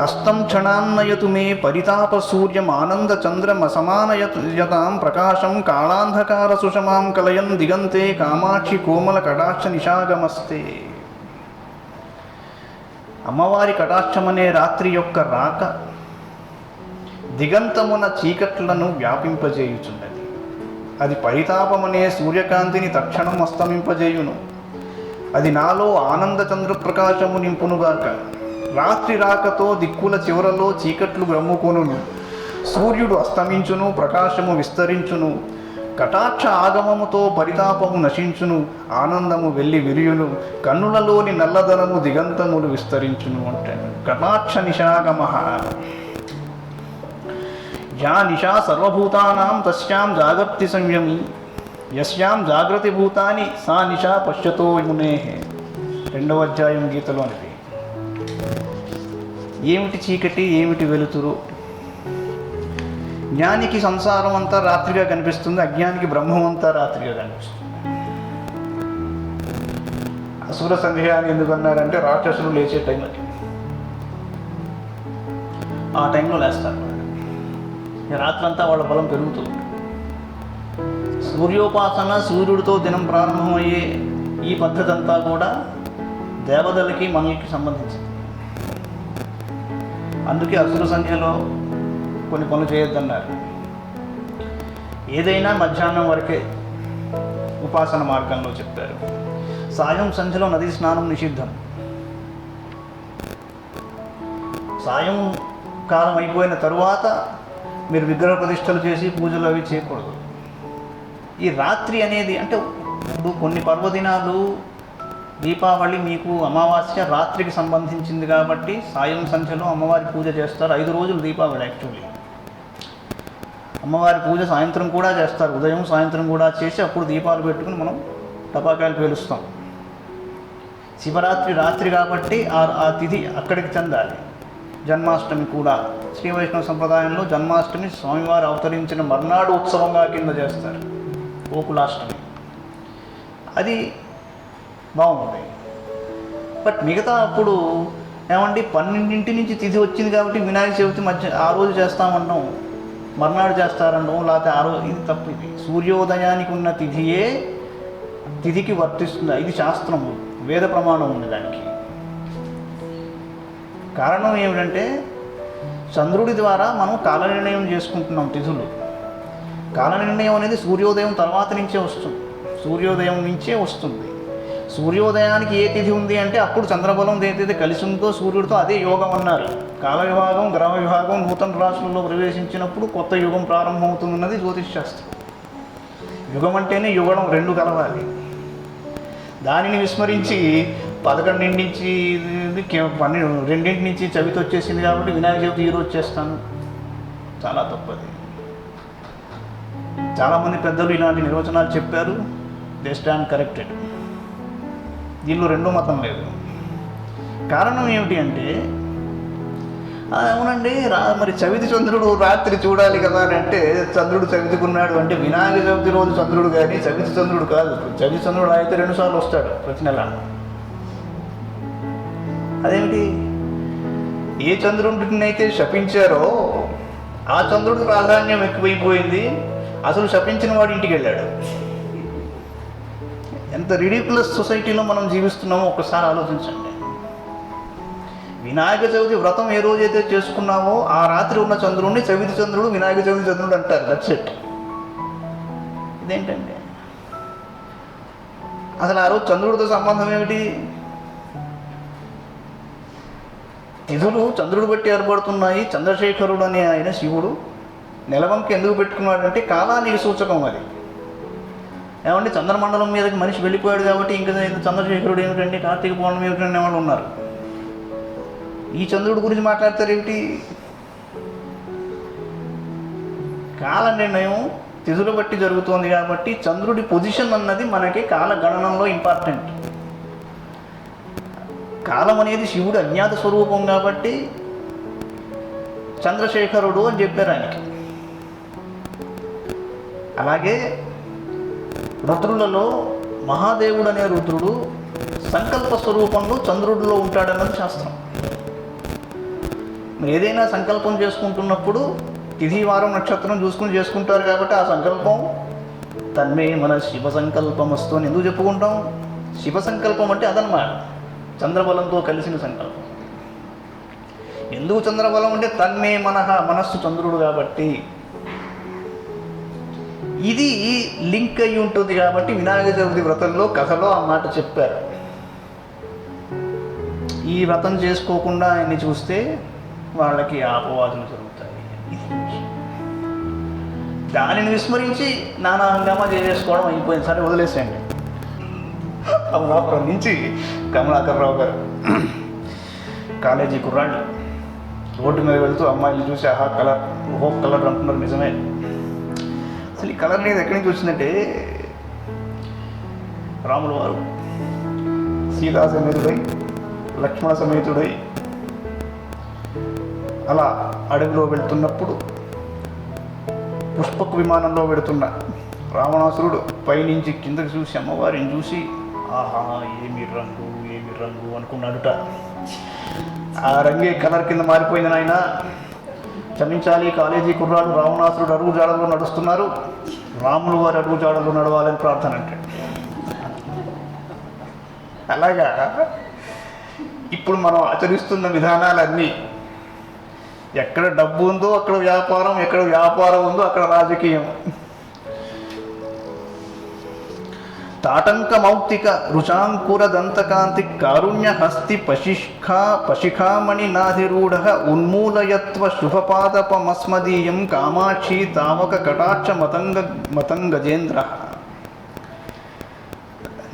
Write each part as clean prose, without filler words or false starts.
అస్తం క్షణాన్నయతు మే పరితాప సూర్యం ఆనంద చంద్రమ సమానయతాం ప్రకాశం కాళాంధకార సుషమాం కలయన్ దిగంతే కామాక్షి కోమల కటాక్ష నిషాగమస్తే. అమ్మవారి కటాక్షమనే రాత్రి యొక్క రాక దిగంతమున చీకట్లను వ్యాపింపజేయుచున్నది. అది పరితాపమనే సూర్యకాంతిని తక్షణం అస్తమింపజేయును. అది నాలో ఆనంద చంద్రప్రకాశము నింపునుగాక. రాత్రి రాకతో దిక్కుల చివరలో చీకట్లు గ్రమ్ముకొనును. సూర్యుడు అస్తమించును, ప్రకాశము విస్తరించును. కటాక్ష ఆగమముతో పరితాపము నశించును, ఆనందము వెళ్ళి విరియును. కన్నులలోని నల్లదనము దిగంతములు విస్తరించును అంటాడు. కటాక్ష నిషాగమ. యా నిశా సర్వభూతానాం తస్యాం జాగర్తి సంయమి, యస్యాం జాగ్రతి భూతాని సా నిశా పశ్యతో మునే. 2వ అధ్యాయం గీతలోనిది. ఏమిటి చీకటి, ఏమిటి వెలుతురు? జ్ఞానికి సంసారం అంతా రాత్రిగా కనిపిస్తుంది, అజ్ఞానికి బ్రహ్మం అంతా రాత్రిగా కనిపిస్తుంది. అసుర సంధ్య అని ఎందుకన్నారంటే రాక్షసులు లేచే టైం అది. ఆ టైంలో లేస్తారు. రాత్రంతా వాళ్ళ బలం పెరుగుతుంది. సూర్యోపాసన, సూర్యుడితో దినం ప్రారంభమయ్యే ఈ పద్ధతి అంతా కూడా దేవతలకి మనకి సంబంధించింది. అందుకే అసుర సంధ్యలో కొన్ని పనులు చేయొద్దన్నారు. ఏదైనా మధ్యాహ్నం వరకే ఉపాసన మార్గంలో చెప్పారు. సాయం సంధ్యలో నదీ స్నానం నిషిద్ధం. సాయం కాలం అయిపోయిన తరువాత మీరు విగ్రహ ప్రతిష్టలు చేసి పూజలు అవి చేయకూడదు. ఈ రాత్రి అనేది అంటే ఇప్పుడు కొన్ని పర్వదినాలు, దీపావళి మీకు అమావాస్య రాత్రికి సంబంధించింది కాబట్టి సాయం సంధ్యలో అమ్మవారి పూజ చేస్తారు. 5 రోజులు దీపావళి. యాక్చువల్లీ అమ్మవారి పూజ సాయంత్రం కూడా చేస్తారు. ఉదయం సాయంత్రం కూడా చేసి అప్పుడు దీపాలు పెట్టుకుని మనం టపాకాయలు పేలుస్తాం. శివరాత్రి రాత్రి కాబట్టి ఆ తిథి అక్కడికి చెందాలి. జన్మాష్టమి కూడా శ్రీ వైష్ణవ సంప్రదాయంలో జన్మాష్టమి స్వామివారు అవతరించిన మర్నాడు ఉత్సవంగా కింద చేస్తారు. గోకులాష్టమి అది బాగుంది. బట్ మిగతా అప్పుడు ఏమండి 12 నుంచి తిథి వచ్చింది కాబట్టి వినాయక చవితి ఆ రోజు చేస్తామన్నాం, మర్నాడు చేస్తారన్నాం, లేకపోతే ఆ రోజు. ఇది తప్పు. ఇది సూర్యోదయానికి ఉన్న తిథికి వర్తిస్తుంది. ఇది శాస్త్రము, వేద ప్రమాణం ఉంది దానికి. కారణం ఏమిటంటే చంద్రుడి ద్వారా మనం కాల నిర్ణయం చేసుకుంటున్నాం. తిథులు కాల నిర్ణయం అనేది సూర్యోదయం తర్వాత నుంచే వస్తుంది. సూర్యోదయం నుంచే వస్తుంది. సూర్యోదయానికి ఏ తిథి ఉంది అంటే అప్పుడు చంద్రబలం ఏదైతే కలిసి ఉందో సూర్యుడితో అదే యోగం అన్నారు. కాల విభాగం, గ్రహ విభాగం నూతన రాశుల్లో ప్రవేశించినప్పుడు కొత్త యుగం ప్రారంభమవుతున్నది జ్యోతిష్ శాస్త్రం. యుగం అంటేనే యుగడం 2 కలవాలి. దానిని విస్మరించి 11 నుంచి 2 నుంచి చవితి వచ్చేసింది కాబట్టి వినాయక చవితి ఈరోజు చేస్తాను. చాలా తప్పది. చాలామంది పెద్దలు ఇలాంటి నిర్వచనాలు చెప్పారు. They stand corrected. దీనిలో 2 మతం లేదు. కారణం ఏమిటి అంటే అవునండి మరి చవితి చంద్రుడు రాత్రి చూడాలి కదా అని అంటే చంద్రుడు చవితికున్నాడు అంటే వినాయక చవితి రోజు చంద్రుడు కానీ చవితి చంద్రుడు కాదు. చవితి చంద్రుడు అయితే 2 సార్లు వస్తాడు ప్రతి నెల. అదేమిటి? ఏ చంద్రుడిని అయితే శపించారో ఆ చంద్రుడికి ప్రాధాన్యం ఎక్కువైపోయింది. అసలు శపించిన వాడి ఇంటికి వెళ్ళాడు. ఎంత రిడిక్యులస్ సొసైటీలో మనం జీవిస్తున్నామో ఒక్కసారి ఆలోచించండి. వినాయక చవితి వ్రతం ఏ రోజైతే చేసుకున్నామో ఆ రాత్రి ఉన్న చంద్రుడిని చవితి చంద్రుడు, వినాయక చవితి చంద్రుడు అంటారు. That's it. ఇదేంటండి అసలు ఆ రోజు చంద్రుడితో సంబంధం ఏమిటి? తిథులు చంద్రుడు బట్టి ఏర్పడుతున్నాయి. చంద్రశేఖరుడు అనే ఆయన శివుడు నెలవంక ఎందుకు పెట్టుకున్నాడంటే కాలానికి సూచకం అది. ఏమంటే చంద్రమండలం మీదకి మనిషి వెళ్ళిపోయాడు కాబట్టి ఇంకా చంద్రశేఖరుడు ఏమిటండి, కార్తీక పౌర్ణమి ఏమిటండి వాళ్ళు ఉన్నారు. ఈ చంద్రుడి గురించి మాట్లాడతారు ఏమిటి? కాల నిర్ణయం తిథుల బట్టి జరుగుతోంది కాబట్టి చంద్రుడి పొజిషన్ అన్నది మనకి కాల గణనంలో ఇంపార్టెంట్. కాలం అనేది శివుడు అజ్ఞాత స్వరూపం కాబట్టి చంద్రశేఖరుడు అని చెప్పారు ఆయనకి. అలాగే రుద్రులలో మహాదేవుడు అనే రుద్రుడు సంకల్ప స్వరూపంలో చంద్రుడిలో ఉంటాడన్నది శాస్త్రం. మీరు ఏదైనా సంకల్పం చేసుకుంటున్నప్పుడు తిథి వారం నక్షత్రం చూసుకుని చేసుకుంటారు కాబట్టి ఆ సంకల్పం తన్మే మన శివ సంకల్పం వస్తూ అని ఎందుకు చెప్పుకుంటాం? శివ సంకల్పం అంటే అదనమాట, చంద్రబలంతో కలిసిన సంకల్పం. ఎందుకు చంద్రబలం అంటే తన్మే మనస్సు చంద్రుడు కాబట్టి. ఇది లింక్ అయి ఉంటుంది కాబట్టి వినాయక చవితి వ్రతంలో కథలో ఆ మాట చెప్పారు. ఈ వ్రతం చేసుకోకుండా ఆయన్ని చూస్తే వాళ్ళకి అపవాదులు జరుగుతాయి. దానిని విస్మరించి నానా హంగామా చేసుకోవడం అయిపోయింది. సరే వదిలేసేయండి. అమలాపురం నుంచి కమలాకర్రావు గారు కాలేజీ కుర్రాళ్ళు రోడ్డు మీద వెళ్తూ అమ్మాయిలు చూసి ఆహా కలర్, ఓహో కలర్ అంటున్నారు. నిజమే. అసలు ఈ కలర్ అనేది ఎక్కడి నుంచి వచ్చిందంటే రాముల వారు సీతా సమేతుడై లక్ష్మణ సమేతుడై అలా అడవిలో వెళ్తున్నప్పుడు పుష్పక విమానంలో వెడుతున్న రావణాసురుడు పైనుంచి కిందకి చూసి అమ్మవారిని చూసి ఆహా ఏమి రంగు ఏమి రంగు అనుకున్నాడుట. ఆ రంగే కలర్ కింద మారిపోయింది. నాయన క్షమించాలి, కాలేజీ కుర్రాడు రావణాసురుడు అడుగు జాడలో నడుస్తున్నారు, రాములు వారి అడుగు జాడలో నడవాలని ప్రార్థన అంటే. అలాగా ఇప్పుడు మనం ఆచరిస్తున్న విధానాలన్నీ ఎక్కడ డబ్బు ఉందో అక్కడ వ్యాపారం, ఎక్కడ వ్యాపారం ఉందో అక్కడ రాజకీయం. తాటంక మౌక్తిక రుచాంకుర దంతకాంతి కారుణ్య హస్తి పశిఖామణి నాధిరూఢ ఉన్మూలయత్వ శుభపాదపమస్మదీయం కామాక్షి తావక కటాక్ష మతంగజేంద్ర.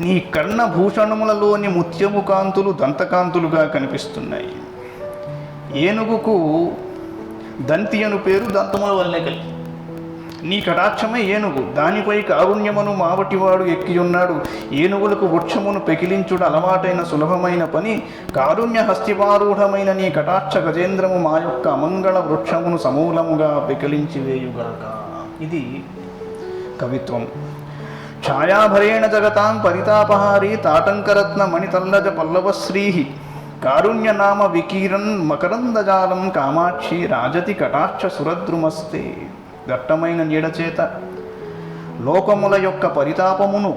నీ కర్ణభూషణములలోని ముత్యము కాంతులు దంతకాంతులుగా కనిపిస్తున్నాయి. ఏనుగుకు దంతి అను పేరు దంతముల వల్లే కలిగి. నీ కటాక్షమే ఏనుగు, దానిపై కారుణ్యమును మావటివాడు ఎక్కియున్నాడు. ఏనుగులకు వృక్షమును పెకిలించుడు అలవాటైన సులభమైన పని, కారుణ్య హస్తిపారూఢమైన నీ కటాక్ష గజేంద్రము మా యొక్క అమంగళ వృక్షమును సమూలముగా పెకిలించి వేయుగాక. ఇది కవిత్వం. ఛాయాభరేణ జగతాం పరితాపహారీ తాటంకరత్న మణితల్లజ పల్లవశ్రీ కారుణ్యనామ వికీరన్ మకరందజాలం కామాక్షి రాజతి కటాక్ష సురద్రుమస్తే. దట్టమైన నీడచేత లోకముల యొక్క పరితాపమును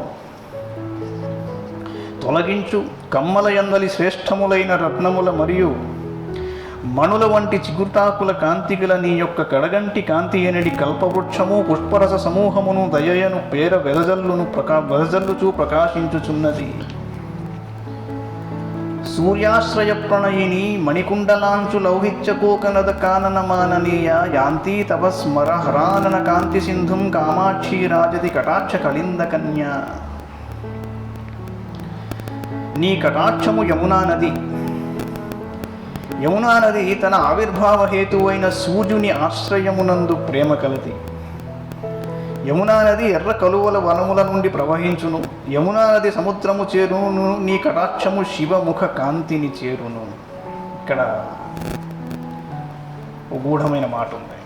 తొలగించు కమ్మల యందలి శ్రేష్టములైన రత్నముల మరియు మణుల వంటి చిగుర్టాకుల కాంతిగల నీ యొక్క కడగంటి కాంతి ఎనడి కల్పవృక్షము పుష్పరస సమూహమును దయయను పేర వెదజల్లుచూ ప్రకాశించుచున్నది. సూర్యాశ్రయ ప్రణయిని మణికుండలాంచు లౌహిత్యకోకనద కానన మాననీయ యాంతి తపస్మర హరానన కాంతి సింధుం కామాక్షి రాజతి కటాక్ష కళింద కన్య. నీ కటాక్షము యమునా నది. యమునా నది తన ఆవిర్భావ హేతువైన సూర్యుని ఆశ్రయమునందు ప్రేమ కలది. యమునా నది ఎర్ర కలువల వనముల నుండి ప్రవహించును. యమునా నది సముద్రము చేరును, నీ కటాక్షము శివముఖ కాంతిని చేరును. ఇక్కడ గూఢమైన మాట ఉంది.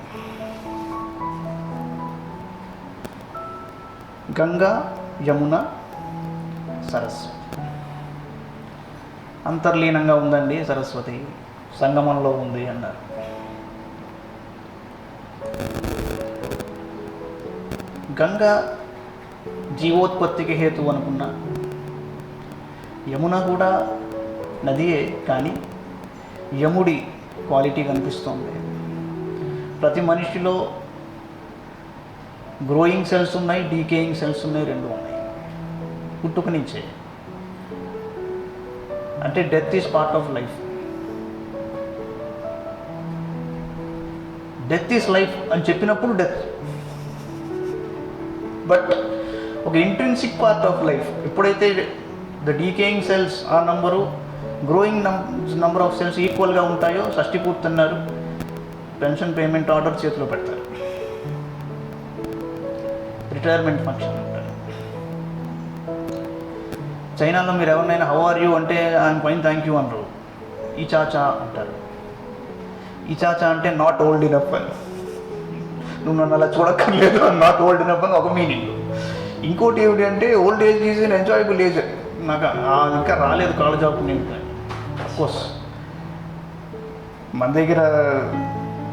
గంగా, యమున, సరస్వతి అంతర్లీనంగా ఉందండి. సరస్వతి సంగమంలో ఉంది అన్నారు. గంగా జీవోత్పత్తికి హేతు అనుకున్నా, యమున కూడా నదియే, కానీ యముడి క్వాలిటీ కనిపిస్తుంది. ప్రతి మనిషిలో గ్రోయింగ్ సెల్స్ ఉన్నాయి, డీకేయింగ్ సెల్స్ ఉన్నాయి, రెండు ఉన్నాయి. పుట్టుక నుంచే. అంటే death is part of life. Death is life అని చెప్పినప్పుడు డెత్, బట్ ఒక ఇంట్రిన్సిక్ పార్ట్ ఆఫ్ లైఫ్. ఎప్పుడైతే ద డీకేయింగ్ సెల్స్ ఆ number, growing number of cells ఈక్వల్గా ఉంటాయో, షష్టి పూర్తి అన్నారు, పెన్షన్ పేమెంట్ ఆర్డర్ చేతిలో పెడతారు, రిటైర్మెంట్ ఫంక్షన్ అంటారు. చైనాలో మీరు ఎవరినైనా హౌ ఆర్ యూ అంటే ఆయన పైన థ్యాంక్ యూ అనరు, ఈ చాచా అంటారు. ఈ చాచా అంటే నాట్ ఓల్డ్ ఇనఫ్ అని, నువ్వు నన్ను అలా చూడక్కర్లేదు, నాట్ ఓల్డ్ ఇనఫ్ అని ఒక మీనింగ్. ఇంకోటి ఏమిటి అంటే old age is an enjoyable age. నాకు ఇంకా రాలేదు కాలేజ్ ఆఫ్ నేను, అఫ్కోర్స్ మన దగ్గర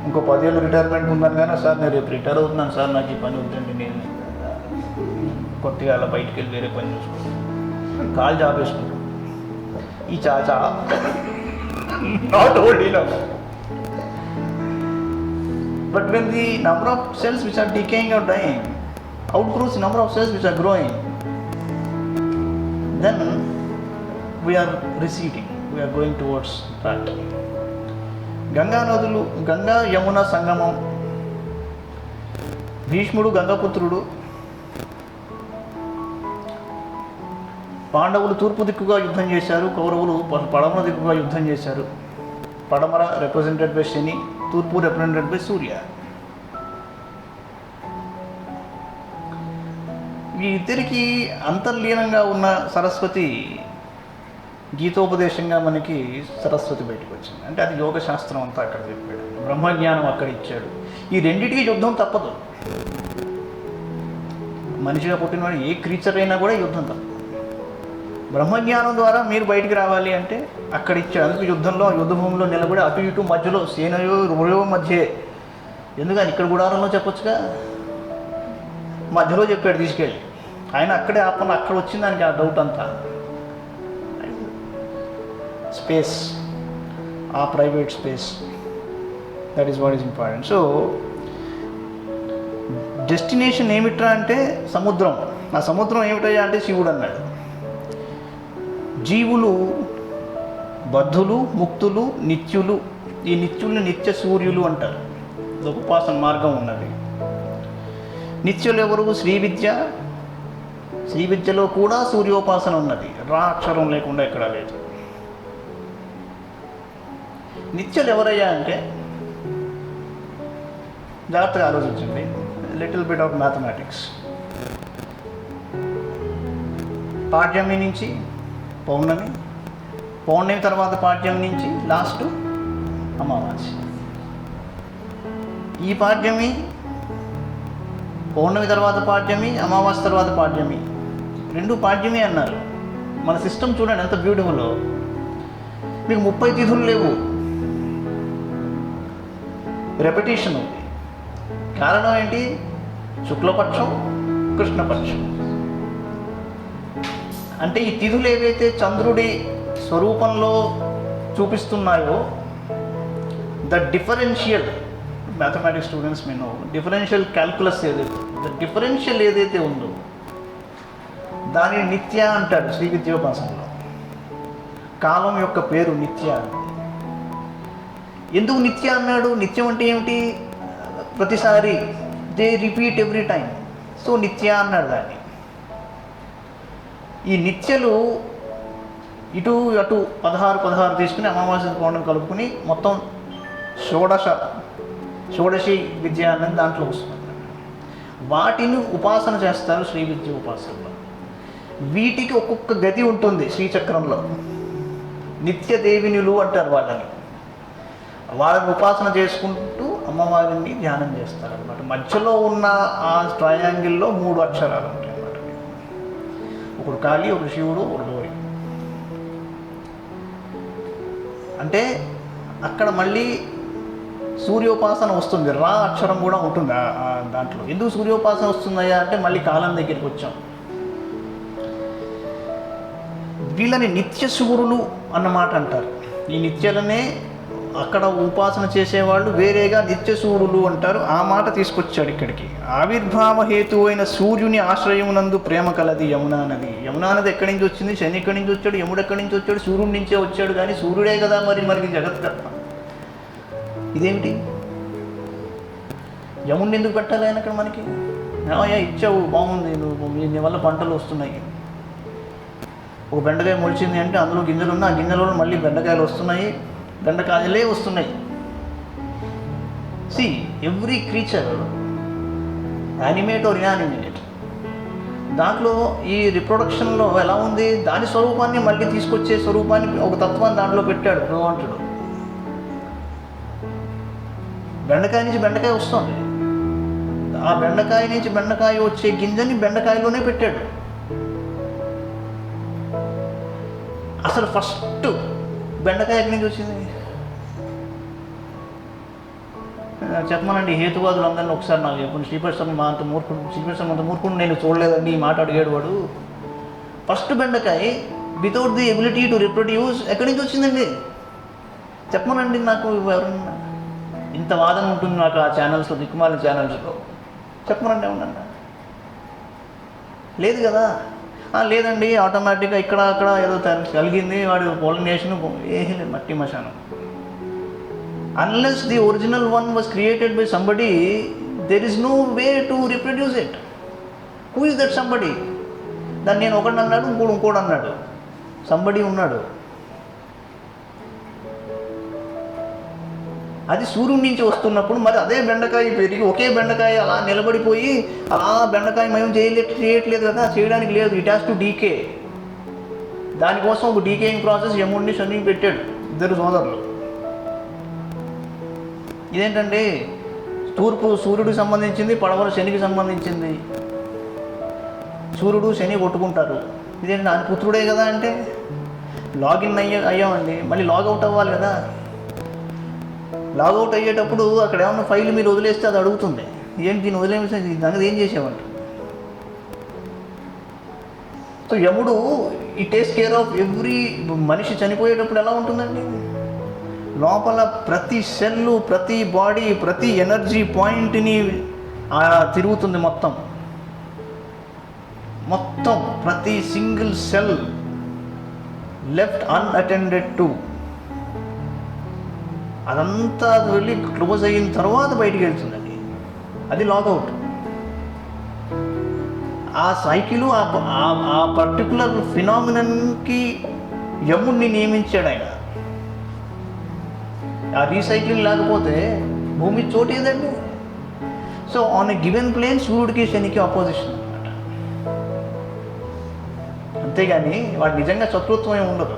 ఇంకో 10 ఏళ్ళు రిటైర్మెంట్ ఉందని కానీ సార్ నేను రేపు రిటైర్ అవుతున్నాను సార్, నాకు ఈ పని వద్దండి, నేను కొద్దిగా అలా బయటికి వెళ్ళి వేరే పని చూసుకుంటాను, కాలు జాబ్ వేసుకుంటాను. ఈ చాచా not old enough. But when the number of cells which are decaying or dying outgrows the number of cells which are growing, then we are receding, we are going towards that. Ganga నదులు, గంగా యమున సంగమం, భీష్ముడు గంగాపుత్రుడు, పాండవులు తూర్పు దిక్కుగా యుద్ధం చేశారు, కౌరవులు పడమర దిక్కుగా యుద్ధం చేశారు. పడమర రిప్రజెంటెడ్ బై శని, తూర్పు రిప్రజెంటెడ్ బై సూర్య. ఈ ఇద్దరికి అంతర్లీనంగా ఉన్న సరస్వతి గీతోపదేశంగా మనకి సరస్వతి బయటకు వచ్చింది. అంటే అది యోగ శాస్త్రం అంతా అక్కడ చెప్పాడు, బ్రహ్మజ్ఞానం అక్కడ ఇచ్చాడు. ఈ రెండింటికి యుద్ధం తప్పదు. మనిషిగా పుట్టినవాడు ఏ క్రీచర్ అయినా కూడా యుద్ధం తప్పదు. బ్రహ్మజ్ఞానం ద్వారా మీరు బయటికి రావాలి అంటే అక్కడ ఇచ్చాడు. అందుకు యుద్ధంలో, యుద్ధ భూమిలో నిలబడి అటు ఇటు మధ్యలో సేనయో రుయో మధ్య, ఎందుకని ఇక్కడ గుడారంలో చెప్పొచ్చుగా, మధ్యలో చెప్పాడు తీసుకెళ్ళి. ఆయన అక్కడే ఆపన్న, అక్కడ వచ్చింది దానికి ఆ డౌట్ అంతా. స్పేస్, ఆ private space, that is what is important. So destination ఏమిట్రా అంటే సముద్రం. ఆ సముద్రం ఏమిటయ్యా అంటే శివుడు అన్నాడు. జీవులు బద్ధులు, ముక్తులు, నిత్యులు. ఈ నిత్యుల్ని నిత్య సూర్యులు అంటారు. ఉపాసన మార్గం ఉన్నది. నిత్యులు ఎవరు? శ్రీ విద్య. శ్రీ విద్యలో కూడా సూర్యోపాసన ఉన్నది. రా అక్షరం లేకుండా ఎక్కడా లేదు. నిత్యులు ఎవరయ్యా అంటే, జాగ్రత్తగా ఆలోచించండి, లిటిల్ బిట్ ఆఫ్ మ్యాథమెటిక్స్. పాడ్యమి నుంచి పౌర్ణమి, పౌర్ణమి తర్వాత పాడ్యం నుంచి లాస్ట్ అమావాస్య. ఈ పాడ్యమి, పౌర్ణమి తర్వాత పాడ్యమి, అమావాస్య తర్వాత పాడ్యమి, రెండు పాడ్యమి అన్నారు. మన సిస్టమ్ చూడండి ఎంత బ్యూటిఫుల్. మీకు 30 తిథులు లేవు, రెపిటేషన్ ఉంది. కారణం ఏంటి? శుక్లపక్షం, కృష్ణపక్షం. అంటే ఈ తిథులు ఏవైతే చంద్రుడి స్వరూపంలో చూపిస్తున్నాయో, ద డిఫరెన్షియల్, మ్యాథమెటిక్స్ స్టూడెంట్స్ మీ నో, డిఫరెన్షియల్ క్యాల్కులస్ ఏదైతే, ద డిఫరెన్షియల్ ఏదైతే ఉందో దానిని నిత్య అంటాడు శ్రీ విద్యోపాసనలో. కాలం యొక్క పేరు నిత్య. ఎందుకు నిత్య అన్నాడు? నిత్యం అంటే ఏమిటి? ప్రతిసారి, they repeat every time. So నిత్య అన్నాడు దాన్ని. ఈ నిత్యలు ఇటు అటు 16 తీసుకుని అమావాస్య పౌర్ణమి కలుపుకుని మొత్తం షోడశి విద్య అనేది దాంట్లో వస్తుంది. వాటిని ఉపాసన చేస్తారు శ్రీ విద్య ఉపాసనలో. వీటికి ఒక్కొక్క గది ఉంటుంది శ్రీచక్రంలో. నిత్యదేవినులు అంటారు వాళ్ళని. వాళ్ళని ఉపాసన చేసుకుంటూ అమ్మవారిని ధ్యానం చేస్తారు అన్నమాట. మధ్యలో ఉన్న ఆ ట్రయాంగిల్లో 3 అక్షరాలు ఉంటాయి అన్నమాట. ఒకడు కాళీ, ఒకడు శివుడు, ఒకడు గౌరి. అంటే అక్కడ మళ్ళీ సూర్యోపాసన వస్తుంది. రా అక్షరం కూడా ఉంటుంది దాంట్లో. ఎందుకు సూర్యోపాసన వస్తుందయ్యా అంటే మళ్ళీ కాలం దగ్గరికి వచ్చాం. వీళ్ళని నిత్య శూరులు అన్నమాట అంటారు. ఈ నిత్యలనే అక్కడ ఉపాసన చేసేవాళ్ళు వేరేగా నిత్య సూర్యులు అంటారు. ఆ మాట తీసుకొచ్చాడు ఇక్కడికి. ఆవిర్భావ హేతు అయిన సూర్యుని ఆశ్రయమునందు ప్రేమ కలది యమునా నది. యమునా నది ఎక్కడి నుంచి వచ్చింది? శని ఎక్కడి నుంచి వచ్చాడు? యముడు ఎక్కడి నుంచి వచ్చాడు? సూర్యుడి నుంచే వచ్చాడు. కానీ సూర్యుడే కదా మరి జగత్కర్త. ఇదేమిటి? యముడిని ఎందుకు పెట్టాలి ఆయన అక్కడ మనకి? ఇచ్చావు, బాగుంది, నువ్వు నీ వల్ల పంటలు వస్తున్నాయి. ఒక బెండకాయ మొలిచింది అంటే అందులో గింజలు ఉన్న ఆ గింజలలో మళ్ళీ బెండకాయలు వస్తున్నాయి, బెండకాయలే వస్తున్నాయి. See every creature, animate or inanimate, దాంట్లో ఈ రిప్రొడక్షన్లో ఎలా ఉంది? దాని స్వరూపాన్ని మళ్ళీ తీసుకొచ్చే స్వరూపాన్ని, ఒక తత్వాన్ని దాంట్లో పెట్టాడు భగవంతుడు. బెండకాయ నుంచి బెండకాయ వస్తుంది. ఆ బెండకాయ నుంచి బెండకాయ వచ్చే గింజని బెండకాయలోనే పెట్టాడు. అసలు ఫస్ట్ బెండకాయ ఎక్కడి నుంచి వచ్చింది? చెప్పమనండి హేతువాదులు అందరినీ ఒకసారి నాకు చెప్పండి. శ్రీపతి శర్మ అంత మూర్ఖుడు నేను చూడలేదండి ఈ మాట అడిగాడు వాడు. ఫస్ట్ బెండకాయ without the ability to reproduce ఎక్కడి నుంచి వచ్చిందండి చెప్పమనండి నాకు. ఎవరన్నా ఇంత వాదన ఉంటుంది నాకు ఆ ఛానల్స్లో, దిక్కుమాల ఛానల్స్లో. చెప్పమనండి ఏమన్నా లేదు కదా. లేదండి ఆటోమేటిక్గా ఇక్కడ అక్కడ ఏదో కలిగింది, వాడు పోలినేషన్ ఏమీ లేదు, మట్టి మశానం. Unless the original one was created by somebody, there is no way to reproduce it. Who is that somebody? దాన్ని నేను ఒకటి అన్నాడు, ఇంకోడు అన్నాడు, సంబడి ఉన్నాడు. అది సూర్యుడి నుంచి వస్తున్నప్పుడు మరి అదే బెండకాయ పెరిగి ఒకే బెండకాయ అలా నిలబడిపోయి అలా బెండకాయ మేము చేయట్లేదు కదా, చేయడానికి లేదు. It has to decay. దానికోసం ఒక డీకేయింగ్ ప్రాసెస్ యముడిని శనిని పెట్టాడు, ఇద్దరు సోదరులు. ఇదేంటంటే తూర్పు సూర్యుడికి సంబంధించింది, పడమర శనికి సంబంధించింది. సూర్యుడు శని కొట్టుకుంటారు. ఇదేంటి ఆయన పుత్రుడే కదా అంటే లాగిన్ అయ్యామండి, మళ్ళీ లాగౌట్ అవ్వాలి కదా. లాగౌట్ అయ్యేటప్పుడు అక్కడ ఏమన్నా ఫైల్ మీరు వదిలేస్తే అది అడుగుతుంది, ఏంటి దీన్ని వదిలేస్తే దానికి ఏం చేసేవాళ్ళు. సో యముడు ఈ టేక్స్ కేర్ ఆఫ్ ఎవ్రీ. మనిషి చనిపోయేటప్పుడు ఎలా ఉంటుందండి, లోపల ప్రతి సెల్లు, ప్రతి బాడీ, ప్రతి ఎనర్జీ పాయింట్ని తిరుగుతుంది మొత్తం ప్రతి single cell left unattended to. అదంతా వెళ్ళి క్లోజ్ అయిన తర్వాత బయటికి వెళ్తుందండి, అది లాగౌట్. ఆ సైకిల్, ఆ పర్టికులర్ ఫినామినన్కి యముడిని నియమించాడు ఆయన. ఆ రీసైక్లింగ్ లేకపోతే భూమి చోటు ఏదండి. So on a given plane సూర్యుడికి శనికి ఆపోజిషన్ అనమాట. అంతేగాని వాడు నిజంగా శత్రుత్వం ఏమి ఉండదు.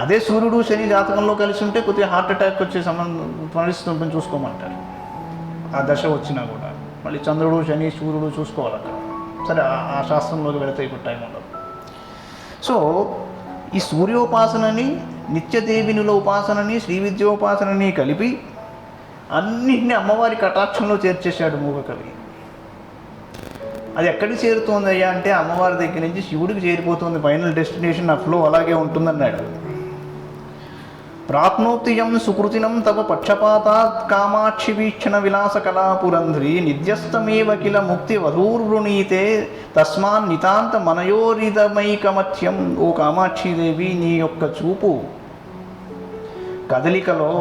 అదే సూర్యుడు శని జాతకంలో కలిసి ఉంటే కొద్దిగా హార్ట్ అటాక్ వచ్చే పరిస్థితి ఉంటుంది, చూసుకోమంటారు. ఆ దశ వచ్చినా కూడా మళ్ళీ చంద్రుడు శని సూర్యుడు చూసుకోవాలి అక్కడ. సరే ఆ శాస్త్రంలోకి వెళితే ఇప్పుడు టైం ఉండదు. సో ఈ సూర్యోపాసనని, నిత్యదేవినుల ఉపాసనని, శ్రీ విద్యోపాసనని కలిపి అన్నింటినీ అమ్మవారి కటాక్షంలో చేర్చేశాడు మూగకవి. అది ఎక్కడికి చేరుతోంది అయ్యా అంటే అమ్మవారి దగ్గర నుంచి శివుడికి చేరిపోతుంది. ఫైనల్ డెస్టినేషన్ ఆ ఫ్లో అలాగే ఉంటుందన్నాడు. ప్రాప్నోక్తియం సుకృతినం తవ పక్షపాతాత్ కామాక్షి వీక్షణ విలాస కళాపురంధ్రి నిధ్యస్తమేవ కిల ముక్తి వధూర్వృణీతే తస్మాన్ నితాంత మనయోరిదమైకమత్యం. ఓ కామాక్షిదేవి, నీ యొక్క చూపు కదలికలో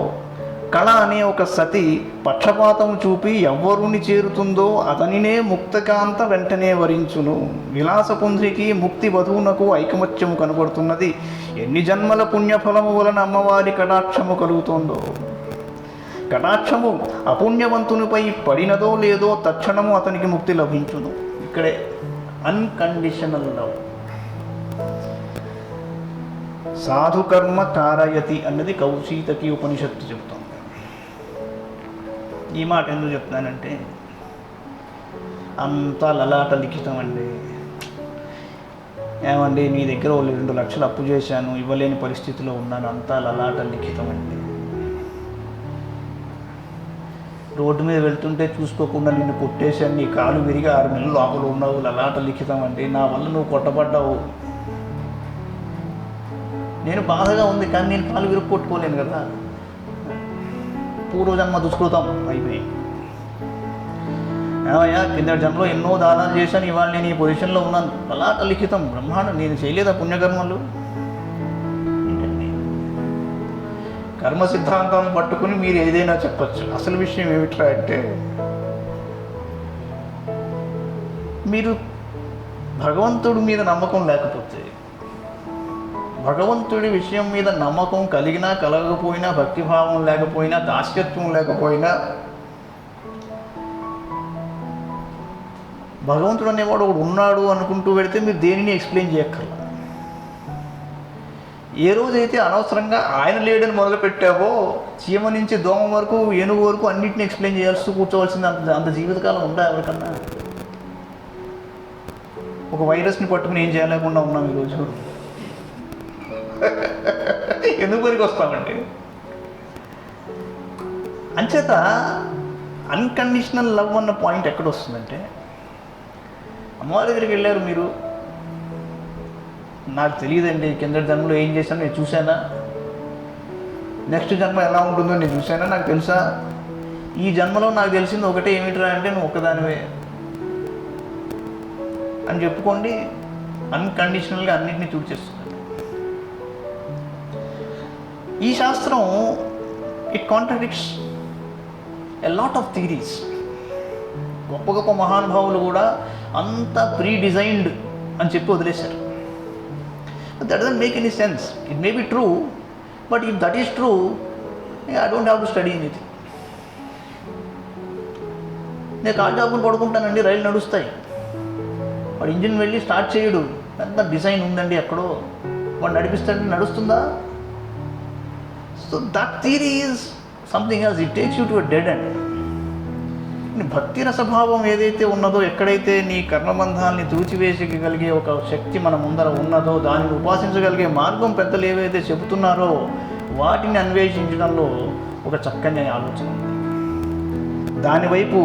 కళ అనే ఒక సతి పక్షపాతం చూపి ఎవ్వరుని చేరుతుందో అతనినే ముక్తకాంత వెంటనే వరించును. విలాసపుంధ్రికి ముక్తి వధువునకు ఐకమత్యము కనబడుతున్నది. ఎన్ని జన్మల పుణ్యఫలము వలన అమ్మవారి కటాక్షము కలుగుతోందో. కటాక్షము అపుణ్యవంతునిపై పడినదో లేదో తక్షణము అతనికి ముక్తి లభించును. ఇక్కడే అన్కండిషనల్ లవ్. సాధుకర్మ కారయతి అన్నది కౌశీతకి ఉపనిషత్తు చెబుతోంది. ఈ మాట ఎందుకు చెప్తానంటే అంతా లలాట లిఖితం అండి. ఏమండి మీ దగ్గర 2 లక్షలు అప్పు చేశాను, ఇవ్వలేని పరిస్థితిలో ఉన్నాను, అంతా లలాట లిఖితం అండి. రోడ్డు మీద వెళ్తుంటే చూసుకోకుండా నిన్ను కొట్టేశాను, నీ కాలు విరిగి 6 నెలలు లోపల ఉన్నావు, లలాట లిఖితం అండి. నా వల్ల నువ్వు కొట్టబడ్డావు, నేను బాధగా ఉంది కానీ నేను కాలు విరుగు కొట్టుకోలేను కదా. పూర్వజన్మ దుష్కృతం అయిపోయి. ఏమయ్యా కిందటి జన్మలో ఎన్నో దానాలు చేశాను, ఇవాళ నేను ఈ పొజిషన్లో ఉన్నాను. అలాట లిఖితం బ్రహ్మాండం. నేను చేయలేదా పుణ్యకర్మలు? ఏంటండి కర్మ సిద్ధాంతం పట్టుకుని మీరు ఏదైనా చెప్పచ్చు. అసలు విషయం ఏమిట్రా అంటే మీరు భగవంతుడి మీద నమ్మకం లేకపోతే, భగవంతుడి విషయం మీద నమ్మకం కలిగినా కలగకపోయినా, భక్తిభావం లేకపోయినా, దాస్యత్వం లేకపోయినా, భగవంతుడు అనేవాడు ఒకడు ఉన్నాడు అనుకుంటూ పెడితే మీరు దేనిని ఎక్స్ప్లెయిన్ చేయక్కర్లా. ఏ రోజైతే అనవసరంగా ఆయన లేడని మొదలుపెట్టావో చీమ నుంచి దోమ వరకు, ఏనుగు వరకు అన్నింటినీ ఎక్స్ప్లెయిన్ చేయాల్సి కూర్చోవలసింది. అంత జీవితకాలం ఉందా ఎవరికన్నా? ఒక వైరస్ని పట్టుకుని ఏం చేయలేకుండా ఉన్నాం ఈరోజు. ఎందుకు పనికి వస్తామండి? అంచేత అన్కండిషనల్ లవ్ అన్న పాయింట్ ఎక్కడ వస్తుందంటే, అమ్మవారి దగ్గరికి వెళ్ళారు మీరు, నాకు తెలియదండి కిందటి జన్మలో ఏం చేశానో నేను చూశానా, నెక్స్ట్ జన్మ ఎలా ఉంటుందో నేను చూశానా, నాకు తెలుసా, ఈ జన్మలో నాకు తెలిసింది ఒకటే ఏమిట్రా అంటే నువ్వు ఒక్కదానివే అని చెప్పుకోండి. అన్కండిషనల్గా అన్నింటినీ చూసేస్తుంది. ఈ శాస్త్రం it contradicts a lot of theories. గొప్ప గొప్ప మహానుభావులు కూడా అంత ప్రీ డిజైన్డ్ అని చెప్పి వదిలేశారు. That doesn't make any sense. It may be true, but if that is true, I don't have to study anything. నేను కాల్ జాబుని పడుకుంటానండి, రైలు నడుస్తాయి, వాడు ఇంజిన్ వెళ్ళి స్టార్ట్ చేయడు, ఎంత డిజైన్ ఉందండి ఎక్కడో, వాడు నడిపిస్తాడు, నడుస్తుందా? So that theory is something else. It takes you to a dead end. భక్తి రసభావం ఏదైతే ఉన్నదో, ఎక్కడైతే నీ కర్మబంధాన్ని తూచివేసగలిగే ఒక శక్తి మన ముందర ఉన్నదో, దానిని ఉపాసించగలిగే మార్గం పెద్దలు ఏవైతే చెబుతున్నారో వాటిని అన్వేషించడంలో ఒక చక్కని ఆలోచన ఉంది. దానివైపు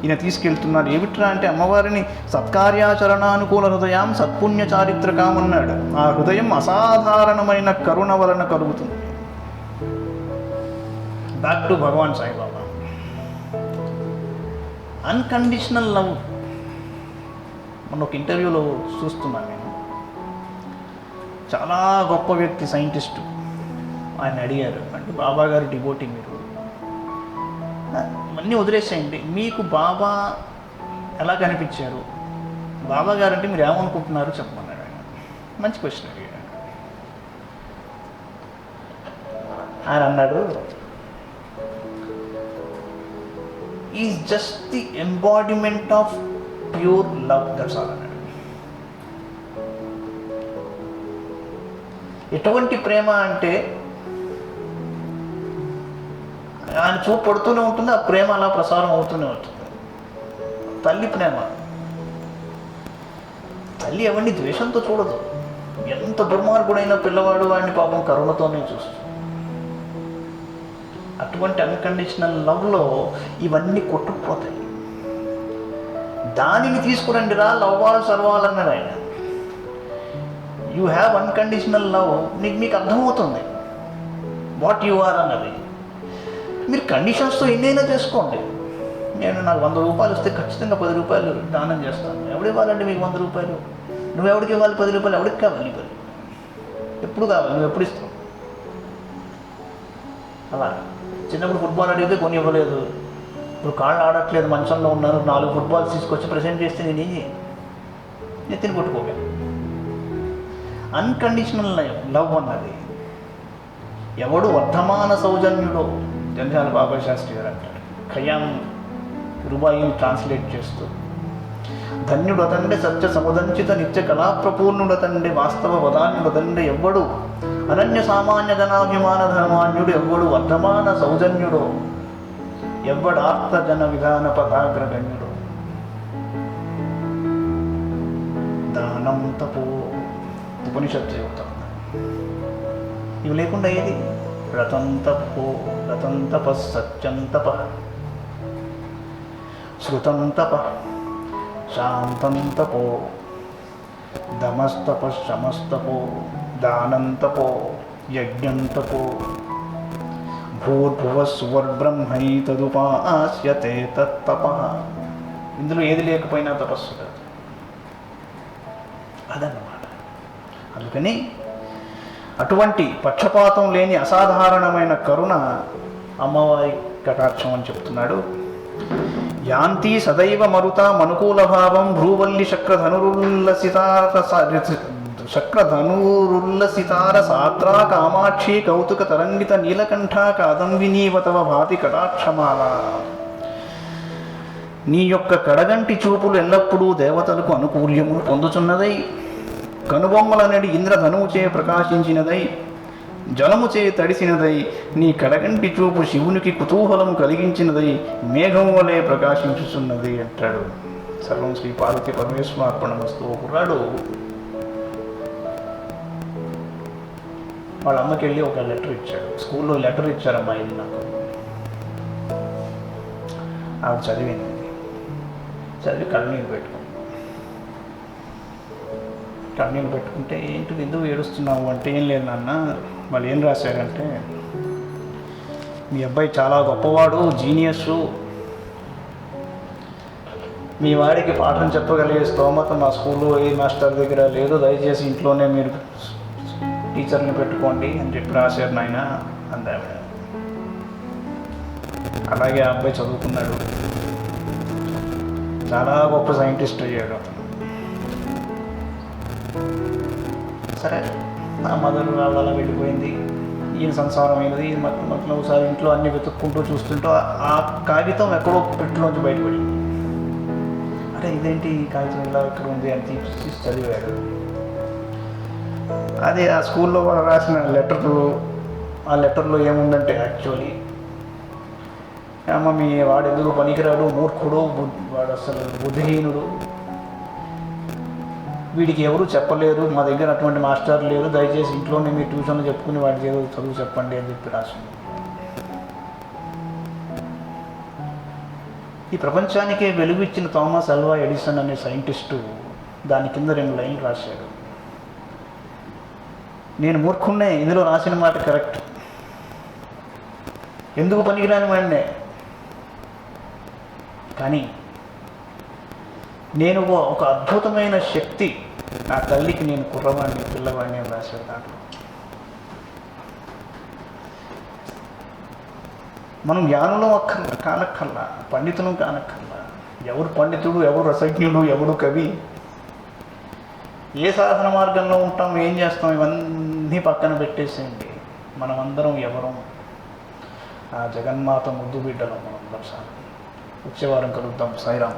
ఈయన తీసుకెళ్తున్నారు. ఏమిట్రా అంటే అమ్మవారిని సత్కార్యాచరణానుకూల హృదయం సత్పుణ్య చారిత్రకం అన్నాడు. ఆ హృదయం అసాధారణమైన కరుణ వలన కలుగుతుంది. Back to Bhagwan Saibaba. Unconditional love. మొన్న ఒక ఇంటర్వ్యూలో చూస్తున్నాను నేను, చాలా గొప్ప వ్యక్తి, సైంటిస్టు, ఆయన అడిగారు, అంటే బాబా గారు డివోటీ మీరు, అన్నీ వదిలేసేయండి, మీకు బాబా ఎలా కనిపించారు, బాబా గారు అంటే మీరు ఏమనుకుంటున్నారు చెప్పమన్నాడు ఆయన. మంచి క్వశ్చన్ అడిగాడు. ఆయన అన్నాడు, is just the embodiment of pure love, that's all అన్నాడు. ఎటువంటి ప్రేమ అంటే ఆయన చూపు పడుతూనే ఉంటుంది, ఆ ప్రేమ అలా ప్రసారం అవుతూనే ఉంటుంది. తల్లి ప్రేమ. తల్లి ఎవరిని ద్వేషంతో చూడదు. ఎంత దుర్మార్గుడైన పిల్లవాడు వాడిని పాపం కరుణతోనే చూస్తుంది. అటువంటి అన్కండిషనల్ లవ్లో ఇవన్నీ కొట్టుకుపోతాయి. దానిని తీసుకురండి రా, లవ్ ఆల్ సర్వాల్ అన్నాడు ఆయన. యూ హ్యావ్ అన్కండిషనల్ లవ్, మీకు అర్థమవుతుంది వాట్ యు ఆర్ అన్నది. మీరు కండిషన్స్తో ఎన్నైనా చేసుకోండి. నాకు 100 రూపాయలు వస్తే ఖచ్చితంగా 10 రూపాయలు దానం చేస్తాను. ఎవడు ఇవ్వాలంటే మీకు 100 రూపాయలు? నువ్వెవడికి ఇవ్వాలి 10 రూపాయలు? ఎవడికి కావాలి 10? ఎప్పుడు కావాలి? నువ్వు ఎప్పుడు ఇస్తావు? అలా చిన్నప్పుడు ఫుట్బాల్ అడిగితే కొని ఇవ్వలేదు, ఇప్పుడు కాళ్ళు ఆడట్లేదు, మంచంలో ఉన్నారు, 4 ఫుట్బాల్స్ తీసుకొచ్చి ప్రెజెంట్ చేస్తే నేను నెత్తిని కొట్టుకోగా. అన్కండిషనల్ లవ్ అన్నది ఎవడు వర్ధమాన సౌజన్యుడో, జంధ్యాల బాబా శాస్త్రి గారు అంటారు, ఖయాం రూబాయిని ట్రాన్స్లేట్ చేస్తూ, ధన్యుడతండే సత్య సముదంచిత నిత్య కళాప్రపూర్ణుడతండే వాస్తవ వదాన్యుడతండే ఎవ్వడు అనన్య సామాన్య ధనాభిమాన ధనమాన్యుడు ఎవ్వడు వర్ధమాన సౌజన్యుడో ఎవ్వడార్థ జన విధాన పదాగ్రగణ్యుడు. దానం తపో ఉపనిషత్తు చెబుతాం. ఇవి లేకుండా ఏది? రతం తపో, రతం తప, సత్యం తప, శృతం తప, శాంతం తపో, దమస్తప, శమస్తపో, దానం తపో, యజ్ఞం తపో, భూర్భువస్వర్బ్రహ్మై తదుపాస్యతే తత్తపః. ఇందులో ఏది లేకపోయినా తపస్సు కాదు. అదన్నమాట. అందుకని అటువంటి పక్షపాతం లేని అసాధారణమైన కరుణ అమ్మవారి కటాక్షం అని చెప్తున్నాడు. యాంతి సదైవ మరుత మనుకూల భావం భ్రూవల్లి శక్రధనురుల్లసితార సాత్రా కామాక్షి కౌతుక తరంగిత నీలకంఠ కాదంబినీవ తవ భాతి కటాక్షమాల. నీ యొక్క కడగంటి చూపులు ఎల్లప్పుడూ దేవతలకు అనుకూల్యము పొందుచున్నదై, కనుబొమ్మలనడి ఇంద్రధనువుచే ప్రకాశించినదై, జలముచే తడిసినదై, నీ కడగంటి చూపు శివునికి కుతూహలము కలిగించినదై, మేఘము వలె ప్రకాశించుచున్నది అంటాడు. సర్వం శ్రీ పార్వతీ పరమేశ్వరార్పణమస్తు. ఓ కుర్రాడు వాళ్ళ అమ్మకి వెళ్ళి ఒక లెటర్ ఇచ్చాడు. స్కూల్లో లెటర్ ఇచ్చారమ్మా, ఇది నాకు ఆవిడ చదివింది. చదివి కన్నీళ్ళు పెట్టుకుంటే ఏంటిది ఎందుకు ఏడుస్తున్నావు అంటే, ఏం లేదు నాన్న, వాళ్ళు ఏం రాశారంటే, మీ అబ్బాయి చాలా గొప్పవాడు, జీనియస్సు, మీ వాడికి పాఠం చెప్పగలిగే స్తోమత మా స్కూల్లో ఏ మాస్టర్ దగ్గర లేదు, దయచేసి ఇంట్లోనే మీరు టీచర్ని పెట్టుకోండి అని చెప్పి రాశారు నాయన అంది ఆవిడ. అలాగే ఆ అబ్బాయి చదువుకున్నాడు, చాలా గొప్ప సైంటిస్ట్ అయ్యాడు. సరే, నా మదర్ అలా వెళ్ళిపోయింది, ఈయన సంసారం అయినది. మొత్తం ఒకసారి ఇంట్లో అన్ని వెతుక్కుంటూ చూస్తుంటూ ఆ కాగితం ఎక్కడో పెట్టిలోంచి బయటపడింది. అంటే ఇదేంటి ఈ కాగితం ఇలా ఇక్కడ ఉంది అని తీసి చదివాడు. అది ఆ స్కూల్లో వాళ్ళు రాసిన లెటర్లు. ఆ లెటర్లో ఏముందంటే, యాక్చువల్లీ అమ్మ మీ వాడు ఎందుకు పనికిరాడు, మూర్ఖుడు, వాడు అసలు బుద్ధిహీనుడు, వీడికి ఎవరు చెప్పలేరు, మా దగ్గర అటువంటి మాస్టర్ లేరు, దయచేసి ఇంట్లోనే మీరు ట్యూషన్లు చెప్పుకుని వాడికి ఏదో చదువు చెప్పండి అని చెప్పి రాసింది. ఈ ప్రపంచానికే వెలుగు ఇచ్చిన థామస్ అల్వా ఎడిసన్ అనే సైంటిస్టు దాని కింద 2 లైన్లు రాశాడు. నేను మూర్ఖున్నే, ఇందులో రాసిన మాట కరెక్ట్, ఎందుకు పనికిరాని వాడినే, కానీ నేను ఒక అద్భుతమైన శక్తి, నా తల్లికి నేను కుర్రవాడిని, పిల్లవాడిని అని రాశాడు దాంట్లో. మనం జ్ఞానులం కానక్కర్లా, పండితులం కానక్కర్లా. ఎవరు పండితుడు, ఎవరు రసజ్ఞుడు, ఎవడు కవి, ఏ సాధన మార్గంలో ఉంటాం, ఏం చేస్తాం, ఇవన్నీ పక్కన పెట్టేసేయండి. మనమందరం ఎవరం, ఆ జగన్మాత ముద్దు బిడ్డలం మనందరం. వచ్చే వారం కలుద్దాం. సాయిరామ్.